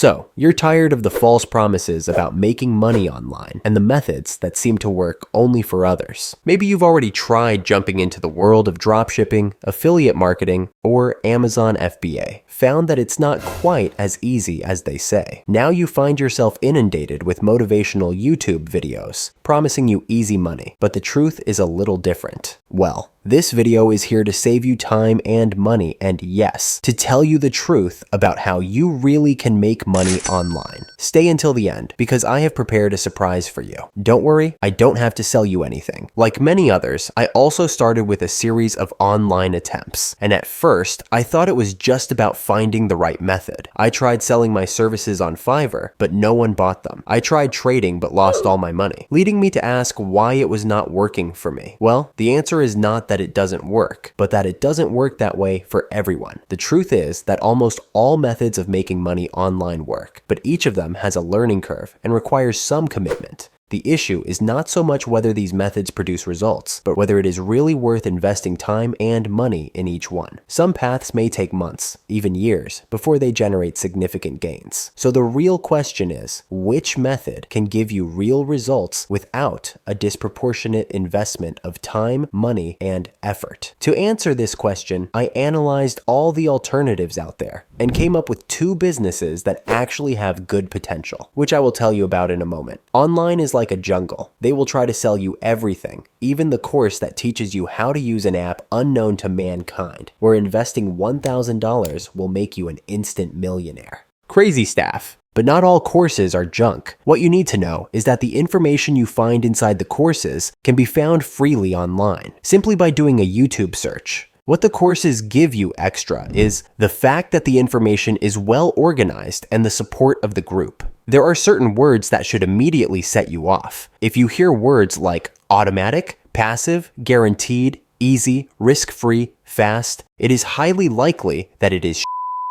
So, you're tired of the false promises about making money online and the methods that seem to work only for others. Maybe you've already tried jumping into the world of dropshipping, affiliate marketing, or Amazon FBA, found that it's not quite as easy as they say. Now you find yourself inundated with motivational YouTube videos promising you easy money, but the truth is a little different. Well, this video is here to save you time and money, and yes, to tell you the truth about how you really can make money online. Stay until the end, because I have prepared a surprise for you. Don't worry, I don't have to sell you anything. Like many others, I also started with a series of online attempts, and at first, I thought it was just about finding the right method. I tried selling my services on Fiverr, but no one bought them. I tried trading, but lost all my money, leading me to ask why it was not working for me. Well, the answer is not that it doesn't work, but that it doesn't work that way for everyone. The truth is that almost all methods of making money online work, but each of them has a learning curve and requires some commitment. The issue is not so much whether these methods produce results, but whether it is really worth investing time and money in each one. Some paths may take months, even years, before they generate significant gains. So the real question is, which method can give you real results without a disproportionate investment of time, money, and effort? To answer this question, I analyzed all the alternatives out there and came up with two businesses that actually have good potential, which I will tell you about in a moment. Online is like a jungle. They will try to sell you everything, even the course that teaches you how to use an app unknown to mankind, where investing $1,000 will make you an instant millionaire. Crazy staff. But not all courses are junk. What you need to know is that the information you find inside the courses can be found freely online, simply by doing a YouTube search. What the courses give you extra is the fact that the information is well organized and the support of the group. There are certain words that should immediately set you off. If you hear words like automatic, passive, guaranteed, easy, risk-free, fast, it is highly likely that it is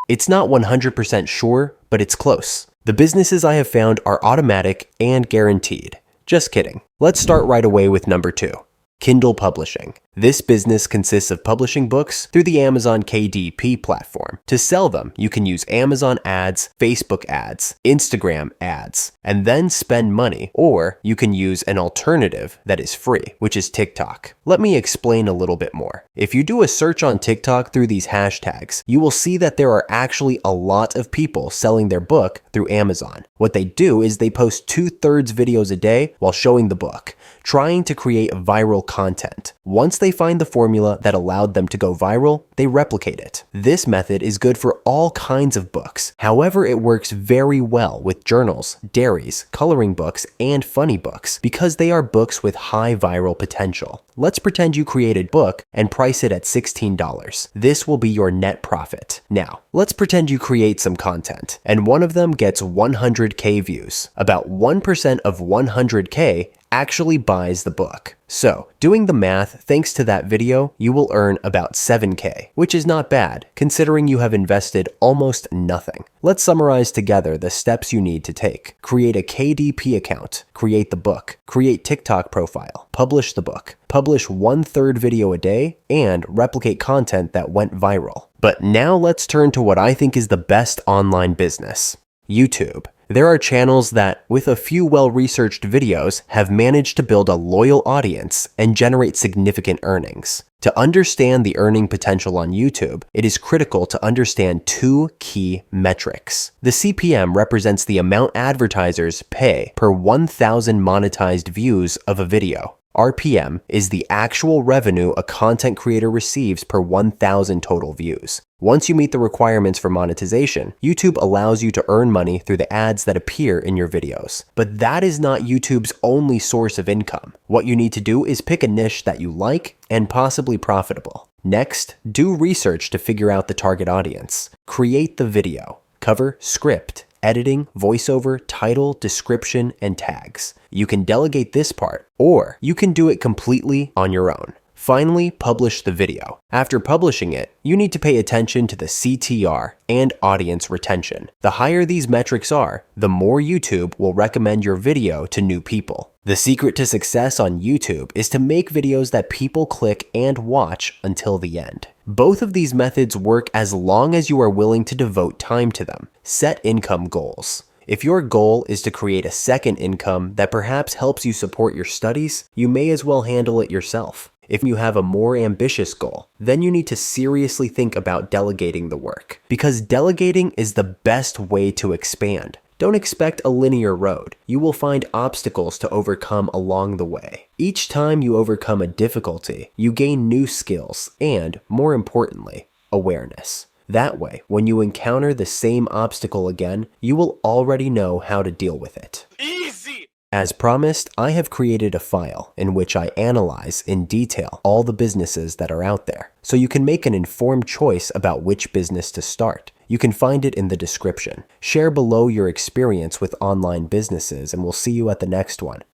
It's not 100% sure, but it's close. The businesses I have found are automatic and guaranteed. Just kidding. Let's start right away with number 2. Kindle publishing. This business consists of publishing books through the Amazon KDP platform. To sell them, you can use Amazon ads, Facebook ads, Instagram ads, and then spend money, or you can use an alternative that is free, which is TikTok. Let me explain a little bit more. If you do a search on TikTok through these hashtags, you will see that there are actually a lot of people selling their book through Amazon. What they do is they post 2/3 videos a day while showing the book, trying to create viral content. Once they find the formula that allowed them to go viral, they replicate it. This method is good for all kinds of books. However, it works very well with journals, diaries, coloring books, and funny books because they are books with high viral potential. Let's pretend you create a book and price it at $16. This will be your net profit. Now, let's pretend you create some content and one of them gets 100K views. About 1% of 100K actually buys the book. So, doing the math, thanks to that video, you will earn about 7K, which is not bad, considering you have invested almost nothing. Let's summarize together the steps you need to take. Create a KDP account, create the book, create TikTok profile, publish the book, publish 1/3 video a day, and replicate content that went viral. But now let's turn to what I think is the best online business: YouTube. There are channels that, with a few well-researched videos, have managed to build a loyal audience and generate significant earnings. To understand the earning potential on YouTube, it is critical to understand two key metrics. The CPM represents the amount advertisers pay per 1,000 monetized views of a video. RPM is the actual revenue a content creator receives per 1,000 total views. Once you meet the requirements for monetization, YouTube allows you to earn money through the ads that appear in your videos. But that is not YouTube's only source of income. What you need to do is pick a niche that you like and possibly profitable. Next, do research to figure out the target audience. Create the video, cover, script, editing, voiceover, title, description, and tags. You can delegate this part, or you can do it completely on your own. Finally, publish the video. After publishing it, you need to pay attention to the CTR and audience retention. The higher these metrics are, the more YouTube will recommend your video to new people. The secret to success on YouTube is to make videos that people click and watch until the end. Both of these methods work as long as you are willing to devote time to them. Set income goals. If your goal is to create a second income that perhaps helps you support your studies, you may as well handle it yourself. If you have a more ambitious goal, then you need to seriously think about delegating the work, because delegating is the best way to expand. Don't expect a linear road. You will find obstacles to overcome along the way. Each time you overcome a difficulty, you gain new skills and, more importantly, awareness. That way, when you encounter the same obstacle again, you will already know how to deal with it. Easy! As promised, I have created a file in which I analyze in detail all the businesses that are out there, so you can make an informed choice about which business to start. You can find it in the description. Share below your experience with online businesses, and we'll see you at the next one.